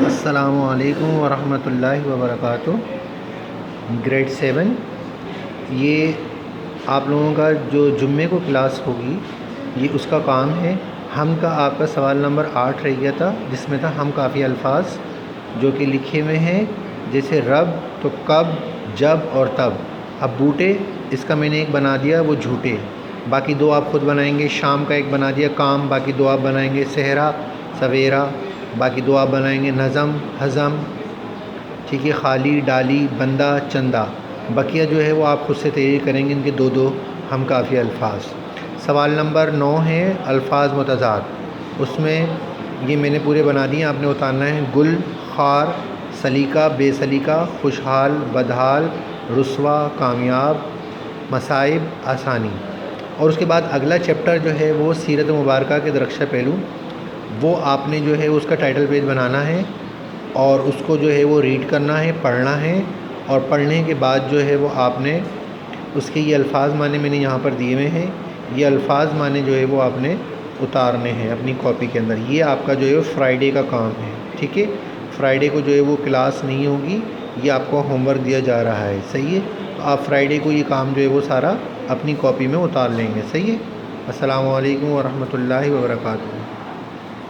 السلام علیکم ورحمۃ اللہ وبرکاتہ۔ گریڈ 7، یہ آپ لوگوں کا جو جمعے کو کلاس ہوگی یہ اس کا کام ہے۔ ہم کا آپ کا سوال نمبر 8 رہ گیا تھا، جس میں تھا ہم کافی الفاظ جو کہ لکھے ہوئے ہیں، جیسے رب تو کب، جب اور تب۔ اب بوٹے اس کا میں نے ایک بنا دیا، وہ جھوٹے، باقی دو آپ خود بنائیں گے۔ شام کا ایک بنا دیا کام، باقی دو آپ بنائیں گے۔ صحرا سویرا، باقی دو آپ بنائیں گے۔ نظم ہضم، ٹھیک ہے۔ خالی ڈالی، بندہ چندہ، بقیہ جو ہے وہ آپ خود سے تحریر کریں گے، ان کے دو دو ہم کافی الفاظ۔ سوال نمبر 9 ہے الفاظ متضاد، اس میں یہ میں نے پورے بنا دیے، آپ نے اتارنا ہے۔ گل، خار، سلیقہ بے سلیقہ، خوشحال بدحال، رسوا کامیاب، مصائب آسانی۔ اور اس کے بعد اگلا چیپٹر جو ہے وہ سیرت مبارکہ کے درخشہ پہلو، وہ آپ نے جو ہے اس کا ٹائٹل پیج بنانا ہے اور اس کو جو ہے وہ ریڈ کرنا ہے، پڑھنا ہے، اور پڑھنے کے بعد جو ہے وہ آپ نے اس کے یہ الفاظ معنی میں نے یہاں پر دیے ہوئے ہیں، یہ الفاظ معنی جو ہے وہ آپ نے اتارنے ہیں اپنی کاپی کے اندر۔ یہ آپ کا جو ہے فرائیڈے کا کام ہے، ٹھیک ہے۔ فرائیڈے کو جو ہے وہ کلاس نہیں ہوگی، یہ آپ کو ہوم ورک دیا جا رہا ہے، صحیح ہے۔ تو آپ فرائیڈے کو یہ کام جو ہے وہ سارا اپنی کاپی میں اتار لیں گے، صحیح ہے۔ السلام علیکم ورحمۃ اللہ وبرکاتہ۔